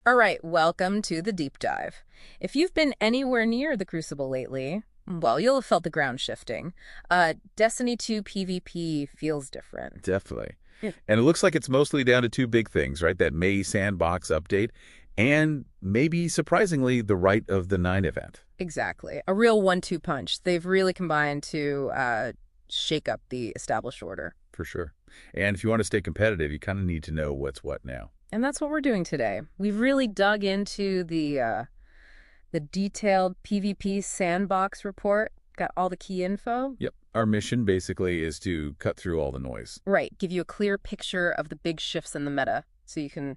All right, welcome to the deep dive. If you've been anywhere near the Crucible lately, well, you'll have felt the ground shifting. Destiny 2 PvP feels different. Definitely. Yeah. And it looks like it's mostly down to two big things, right? That May sandbox update and maybe surprisingly the right of the 9 event. Exactly. A real 1-2 punch. They've really combined to shake up the established order. For sure. And if you want to stay competitive, you kind of need to know what's what now. And that's what we're doing today. We've really dug into the detailed PvP sandbox report, got all the key info. Yep. Our mission basically is to cut through all the noise. Right, give you a clear picture of the big shifts in the meta so you can,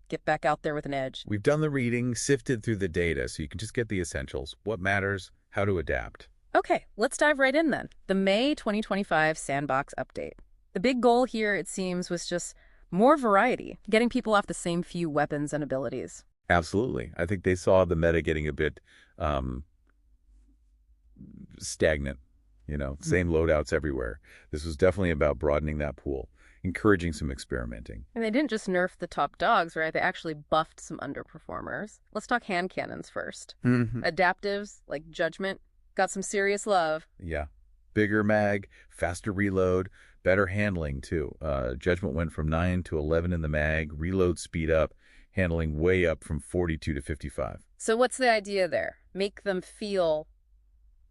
get back out there with an edge. We've done the reading, sifted through the data, so you can just get the essentials, what matters, how to adapt. Okay, let's dive right in then. The May 2025 sandbox update. The big goal here, it seems, was just more variety, getting people off the same few weapons and abilities. Absolutely. I think they saw the meta getting a bit stagnant, same loadouts everywhere. This was definitely about broadening that pool, encouraging some experimenting. And they didn't just nerf the top dogs, right? They actually buffed some underperformers. Let's talk hand cannons first. Adaptives, like Judgment, got some serious love. Yeah. Bigger mag, faster reload, better handling, too. Judgment went from 9 to 11 in the mag, reload speed up, handling way up from 42 to 55. So what's the idea there? Make them feel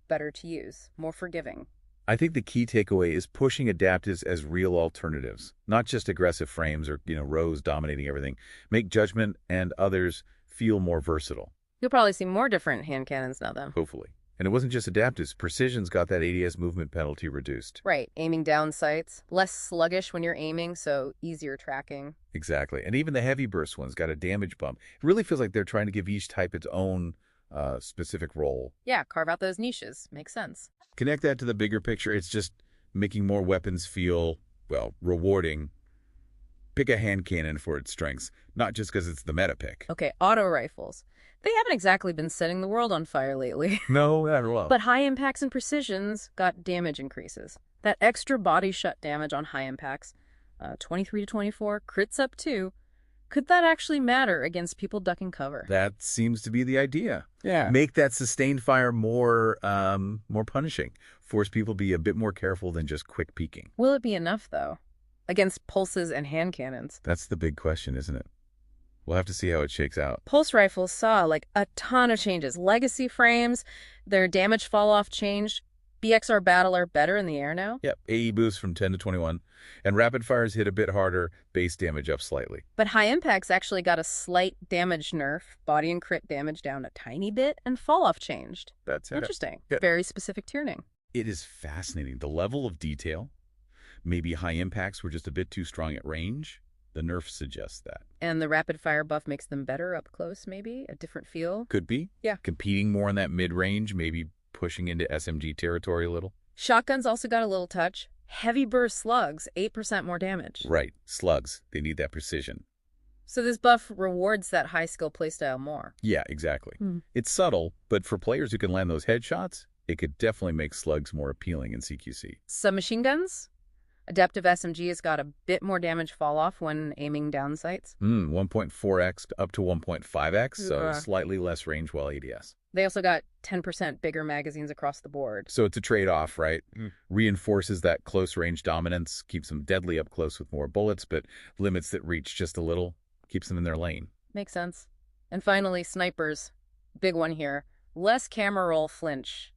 better to use, more forgiving. I think the key takeaway is pushing adaptives as real alternatives, not just aggressive frames or, rows dominating everything. Make Judgment and others feel more versatile. You'll probably see more different hand cannons now, then. Hopefully. And it wasn't just adaptives. Precision's got that ADS movement penalty reduced. Right, aiming down sights, less sluggish when you're aiming, so easier tracking. Exactly. And even the heavy burst one's got a damage bump. It really feels like they're trying to give each type its own specific role. Yeah, carve out those niches. Makes sense. Connect that to the bigger picture. It's just making more weapons feel, rewarding. Pick a hand cannon for its strengths, not just because it's the meta pick. Okay, auto rifles. They haven't exactly been setting the world on fire lately. No, not at all. But high impacts and precisions got damage increases. That extra body shut damage on high impacts, 23 to 24, crits up too. Could that actually matter against people ducking cover? That seems to be the idea. Yeah. Make that sustained fire more punishing. Force people to be a bit more careful than just quick peeking. Will it be enough, though, against pulses and hand cannons? That's the big question, isn't it? We'll have to see how it shakes out. Pulse rifles saw, a ton of changes. Legacy frames, their damage fall-off changed. BXR battle are better in the air now. Yep, AE boost from 10 to 21. And rapid fires hit a bit harder, base damage up slightly. But high impacts actually got a slight damage nerf, body and crit damage down a tiny bit, and fall-off changed. That's it. Interesting. Yeah. Very specific tuning. It is fascinating. The level of detail. Maybe high impacts were just a bit too strong at range. The nerf suggests that. And the rapid fire buff makes them better up close, maybe? A different feel? Could be. Yeah. Competing more in that mid-range, maybe pushing into SMG territory a little. Shotguns also got a little touch. Heavy burst slugs, 8% more damage. Right. Slugs. They need that precision. So this buff rewards that high-skill playstyle more. Yeah, exactly. It's subtle, but for players who can land those headshots, it could definitely make slugs more appealing in CQC. Submachine guns? Adaptive SMG has got a bit more damage fall-off when aiming down sights. 1.4x up to 1.5x, so slightly less range while ADS. They also got 10% bigger magazines across the board. So it's a trade-off, right? Reinforces that close-range dominance, keeps them deadly up close with more bullets, but limits that reach just a little, keeps them in their lane. Makes sense. And finally, snipers. Big one here. Less camera roll flinch,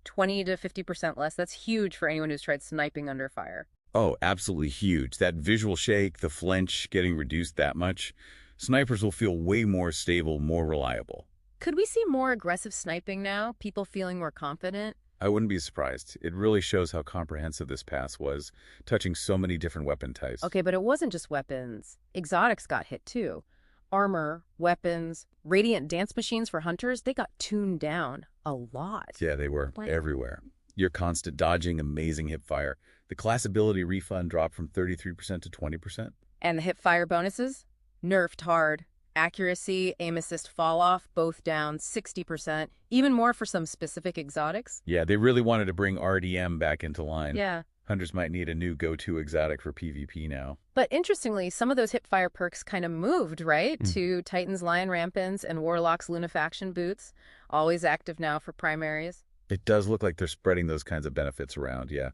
20 to 50% less. That's huge for anyone who's tried sniping under fire. Oh, absolutely huge. That visual shake, the flinch getting reduced that much, snipers will feel way more stable, more reliable. Could we see more aggressive sniping now? People feeling more confident? I wouldn't be surprised. It really shows how comprehensive this pass was, touching so many different weapon types. Okay, but it wasn't just weapons. Exotics got hit too. Armor, weapons, radiant dance machines for hunters, they got tuned down a lot. Yeah, they were everywhere. Your constant dodging, amazing hip fire. The class ability refund dropped from 33% to 20%. And the hip fire bonuses? Nerfed hard. Accuracy, aim assist fall off, both down 60%. Even more for some specific exotics. Yeah, they really wanted to bring RDM back into line. Yeah. Hunters might need a new go-to exotic for PvP now. But interestingly, some of those hipfire perks kind of moved, right? Mm. To Titan's Lion Rampants and Warlock's Lunafaction Boots, always active now for primaries. It does look like they're spreading those kinds of benefits around, yeah.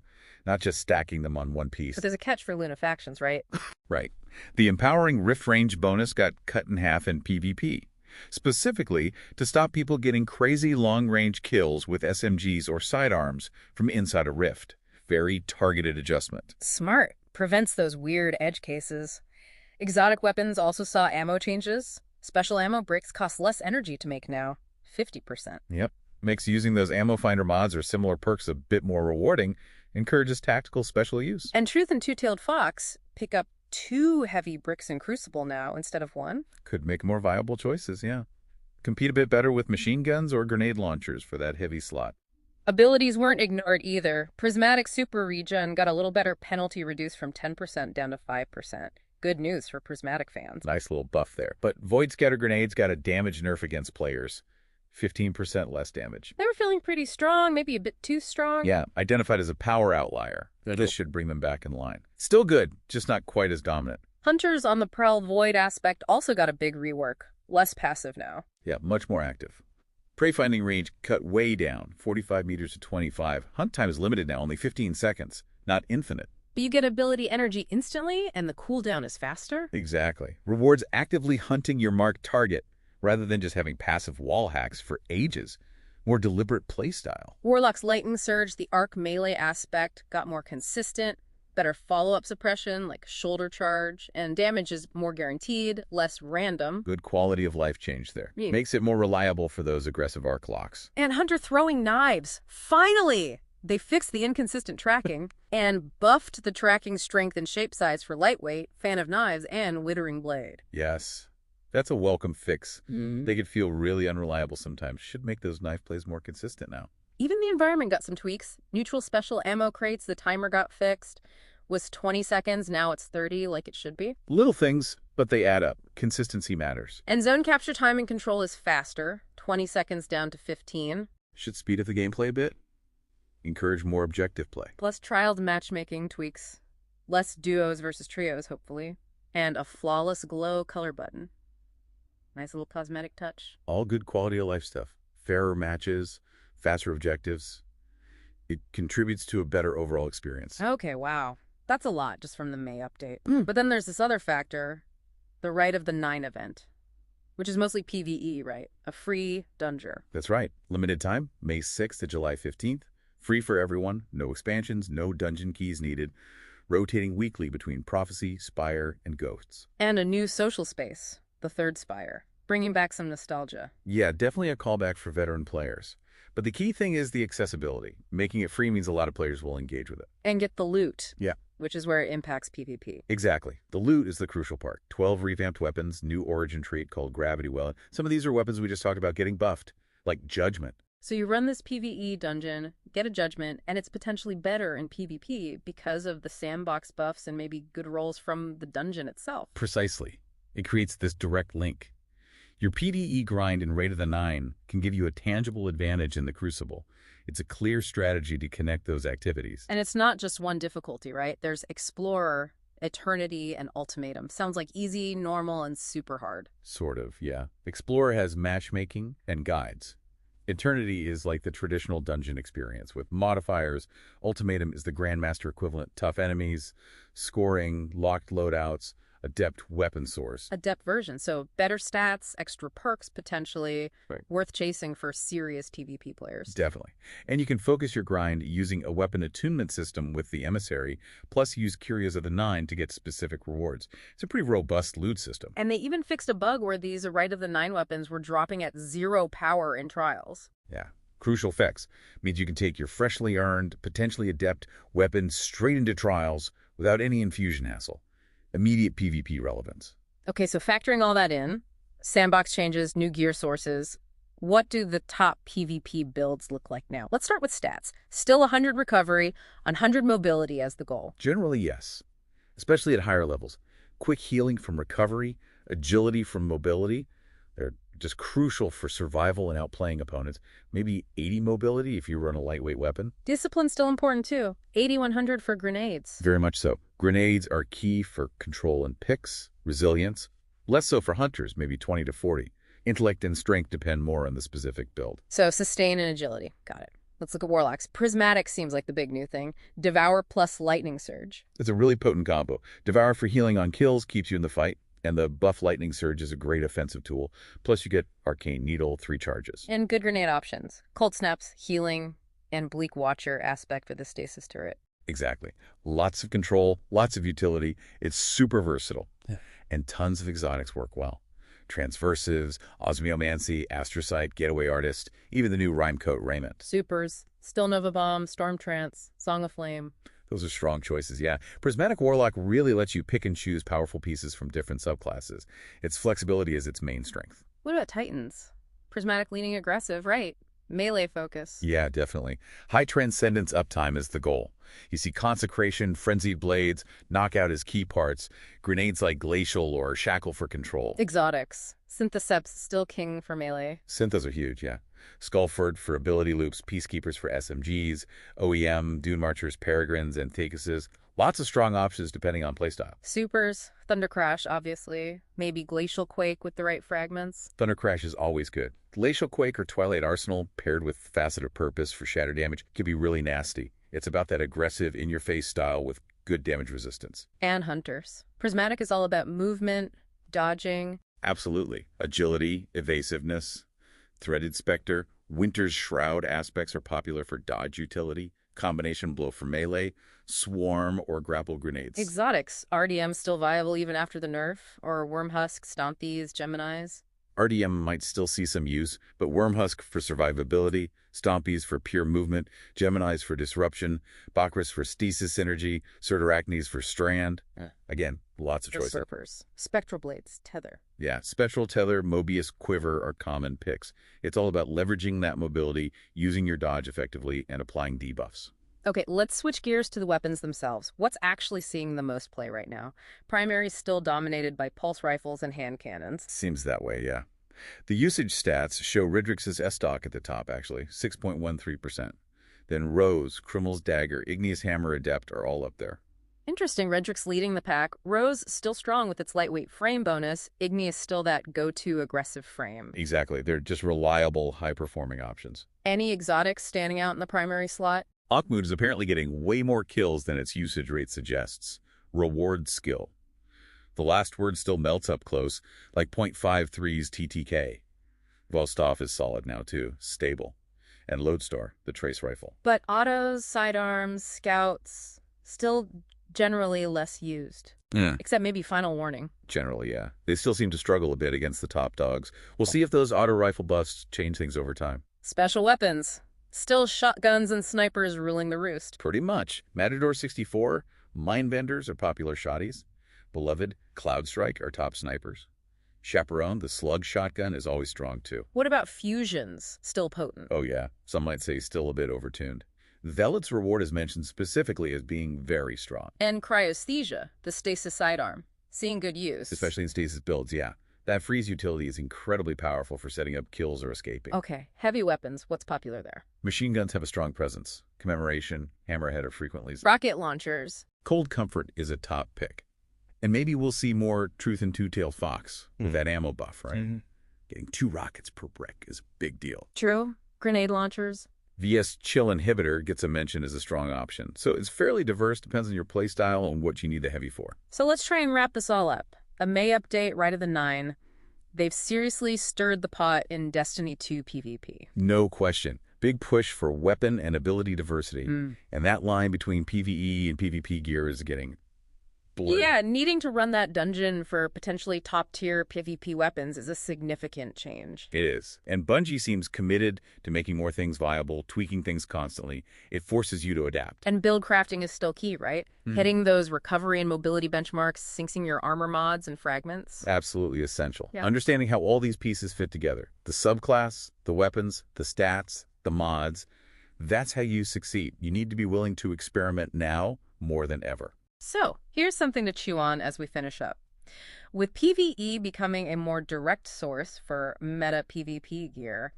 Not just stacking them on one piece. But there's a catch for Lunafactions, right? Right. The empowering Rift Range bonus got cut in half in PvP, specifically to stop people getting crazy long-range kills with SMGs or sidearms from inside a rift. Very targeted adjustment. Smart. Prevents those weird edge cases. Exotic weapons also saw ammo changes. Special ammo bricks cost less energy to make now. 50%. Yep. Makes using those ammo finder mods or similar perks a bit more rewarding, encourages tactical special use. And Truth and Two-Tailed Fox pick up 2 heavy bricks in Crucible now instead of 1. Could make more viable choices, yeah. Compete a bit better with machine guns or grenade launchers for that heavy slot. Abilities weren't ignored either. Prismatic Super Regen got a little better penalty reduced from 10% down to 5%. Good news for Prismatic fans. Nice little buff there. But Void Scatter grenades got a damage nerf against players. 15% less damage. They were feeling pretty strong, maybe a bit too strong. Yeah, identified as a power outlier. This should bring them back in line. Still good, just not quite as dominant. Hunters on the Prowl Void aspect also got a big rework. Less passive now. Yeah, much more active. Prey finding range cut way down, 45 meters to 25. Hunt time is limited now, only 15 seconds, not infinite. But you get ability energy instantly, and the cooldown is faster? Exactly. Rewards actively hunting your marked target, rather than just having passive wall hacks for ages. More deliberate playstyle. Warlock's Lightning Surge, the arc melee aspect, got more consistent, better follow-up suppression like shoulder charge, and damage is more guaranteed, less random. Good quality of life change there. Yeah. Makes it more reliable for those aggressive arc locks. And Hunter throwing knives. Finally! They fixed the inconsistent tracking and buffed the tracking strength and shape size for lightweight, fan of knives, and withering blade. Yes. That's a welcome fix. They could feel really unreliable sometimes. Should make those knife plays more consistent now. Even the environment got some tweaks. Neutral special ammo crates, the timer got fixed. Was 20 seconds, now it's 30 like it should be. Little things, but they add up. Consistency matters. And zone capture time and control is faster, 20 seconds down to 15. Should speed up the gameplay a bit. Encourage more objective play. Plus trialed matchmaking tweaks. Less duos versus trios, hopefully. And a flawless glow color button. Nice little cosmetic touch. All good quality of life stuff. Fairer matches, faster objectives. It contributes to a better overall experience. Okay, wow. That's a lot just from the May update. But then there's this other factor, the Rite of the Nine event, which is mostly PvE, right? A free dungeon. That's right. Limited time, May 6th to July 15th. Free for everyone. No expansions, no dungeon keys needed. Rotating weekly between Prophecy, Spire, and Ghosts. And a new social space, the Third Spire, bringing back some nostalgia. Yeah, definitely a callback for veteran players. But the key thing is the accessibility. Making it free means a lot of players will engage with it. And get the loot. Yeah. Which is where it impacts PvP. Exactly. The loot is the crucial part. 12 revamped weapons, new origin trait called Gravity Well. Some of these are weapons we just talked about getting buffed, like Judgment. So you run this PvE dungeon, get a Judgment, and it's potentially better in PvP because of the sandbox buffs and maybe good rolls from the dungeon itself. Precisely. It creates this direct link. Your PvE grind in Rite of the Nine can give you a tangible advantage in the Crucible. It's a clear strategy to connect those activities. And it's not just one difficulty, right? There's Explorer, Eternity, and Ultimatum. Sounds like easy, normal, and super hard. Sort of, yeah. Explorer has matchmaking and guides. Eternity is like the traditional dungeon experience with modifiers. Ultimatum is the Grandmaster equivalent, tough enemies, scoring, locked loadouts, adept weapon source. Adept version, so better stats, extra perks potentially, Right. worth chasing for serious PvP players. Definitely. And you can focus your grind using a weapon attunement system with the Emissary, plus use Curios of the Nine to get specific rewards. It's a pretty robust loot system. And they even fixed a bug where these Rite of the Nine weapons were dropping at 0 power in trials. Yeah. Crucial effects means you can take your freshly earned, potentially adept weapon straight into trials without any infusion hassle. Immediate PvP relevance. Okay, so factoring all that in, sandbox changes, new gear sources, what do the top PvP builds look like now? Let's start with stats. Still 100 recovery, 100 mobility as the goal. Generally, yes. Especially at higher levels. Quick healing from recovery, agility from mobility. They're just crucial for survival and outplaying opponents. Maybe 80 mobility if you run a lightweight weapon. Discipline's still important too. 8100 for grenades. Very much so. Grenades are key for control and picks, resilience. Less so for hunters, maybe 20 to 40. Intellect and strength depend more on the specific build. So sustain and agility. Got it. Let's look at warlocks. Prismatic seems like the big new thing. Devour plus lightning surge. It's a really potent combo. Devour for healing on kills keeps you in the fight, and the buff lightning surge is a great offensive tool. Plus you get arcane needle, 3 charges. And good grenade options. Cold snaps, healing, and bleak watcher aspect for the stasis turret. Exactly. Lots of control, lots of utility. It's super versatile. Yeah. And tons of exotics work well. Transversives, osmiomancy, astrocyte, getaway artist, even the new rhymecoat raiment. Supers. Still Nova Bomb, Storm Trance, Song of Flame. Those are strong choices, yeah. Prismatic Warlock really lets you pick and choose powerful pieces from different subclasses. Its flexibility is its main strength. What about Titans? Prismatic leaning aggressive, right? Melee focus. Yeah, definitely. High Transcendence uptime is the goal. You see Consecration, Frenzied Blades, Knockout as key parts, grenades like Glacial or Shackle for control. Exotics. Syntheseps still king for melee. Synthos are huge, yeah. Skullford for ability loops, Peacekeepers for SMGs, OEM, Dune Marchers, Peregrines, and Thecuses. Lots of strong options depending on playstyle. Supers. Thunder Crash, obviously. Maybe Glacial Quake with the right fragments. Thunder Crash is always good. Glacial Quake or Twilight Arsenal paired with Facet of Purpose for shatter damage can be really nasty. It's about that aggressive, in-your-face style with good damage resistance. And Hunters. Prismatic is all about movement, dodging. Absolutely. Agility, evasiveness. Threaded Spectre, Winter's Shroud aspects are popular for dodge utility. Combination blow for melee, swarm, or grapple grenades. Exotics. RDM still viable even after the nerf? Or Wormhusk, Stompies, Geminis? RDM might still see some use, but Wormhusk for survivability, Stompies for pure movement, Geminis for disruption, Bakris for stasis energy, Certarachnes for strand. Again, lots of choices. Usurpers. Spectral Blades, Tether. Yeah, Spectral Tether, Mobius Quiver are common picks. It's all about leveraging that mobility, using your dodge effectively, and applying debuffs. Okay, let's switch gears to the weapons themselves. What's actually seeing the most play right now? Primary's still dominated by pulse rifles and hand cannons. Seems that way, yeah. The usage stats show Ridrix's S-Stock at the top, actually, 6.13%. Then Rose, Krimmel's Dagger, Igneous Hammer Adept are all up there. Interesting, Redrix leading the pack. Rose still strong with its lightweight frame bonus. Igneous still that go-to aggressive frame. Exactly. They're just reliable, high-performing options. Any exotics standing out in the primary slot? Akhmud is apparently getting way more kills than its usage rate suggests. Reward skill. The last word still melts up close, like 0.53's TTK. Vostok is solid now, too. Stable. And Lodestar, the trace rifle. But autos, sidearms, scouts, still generally less used. Yeah. Except maybe Final Warning. Generally, yeah. They still seem to struggle a bit against the top dogs. We'll see if those auto rifle buffs change things over time. Special weapons. Still shotguns and snipers ruling the roost. Pretty much. Matador 64, Mindbenders are popular shotties. Beloved, Cloudstrike are top snipers. Chaperone, the slug shotgun, is always strong too. What about fusions? Still potent. Oh yeah, some might say still a bit overtuned. Velet's reward is mentioned specifically as being very strong. And Cryosthesia, the stasis sidearm. Seeing good use. Especially in stasis builds, yeah. That freeze utility is incredibly powerful for setting up kills or escaping. Okay, heavy weapons, what's popular there? Machine guns have a strong presence. Commemoration, Hammerhead are frequently... Rocket launchers. Cold Comfort is a top pick. And maybe we'll see more Truth and Two-Tailed Fox with that ammo buff, right? Getting 2 rockets per brick is a big deal. True. Grenade launchers. VS Chill Inhibitor gets a mention as a strong option. So it's fairly diverse, depends on your playstyle and what you need the heavy for. So let's try and wrap this all up. A May update right at the 9. They've seriously stirred the pot in Destiny 2 PvP. No question. Big push for weapon and ability diversity. And that line between PvE and PvP gear is getting blurred. Yeah, needing to run that dungeon for potentially top-tier PvP weapons is a significant change. It is. And Bungie seems committed to making more things viable, tweaking things constantly. It forces you to adapt. And build crafting is still key, right? Hitting those recovery and mobility benchmarks, syncing your armor mods and fragments. Absolutely essential. Yeah. Understanding how all these pieces fit together. The subclass, the weapons, the stats, the mods. That's how you succeed. You need to be willing to experiment now more than ever. So, here's something to chew on as we finish up. With PvE becoming a more direct source for meta PvP gear,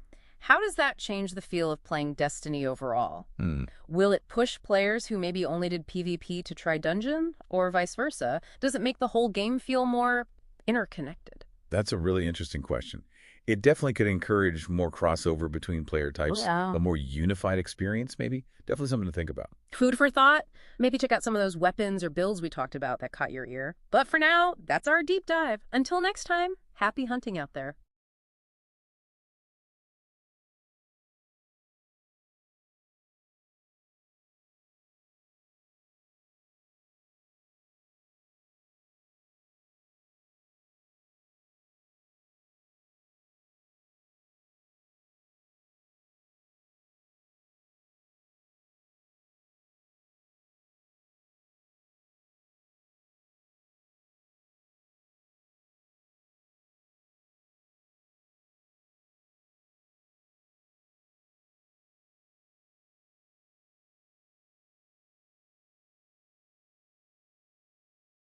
how does that change the feel of playing Destiny overall? Hmm. Will it push players who maybe only did PvP to try dungeon, or vice versa? Does it make the whole game feel more interconnected? That's a really interesting question. It definitely could encourage more crossover between player types, Yeah. a more unified experience, maybe. Definitely something to think about. Food for thought? Maybe check out some of those weapons or builds we talked about that caught your ear. But for now, that's our deep dive. Until next time, happy hunting out there.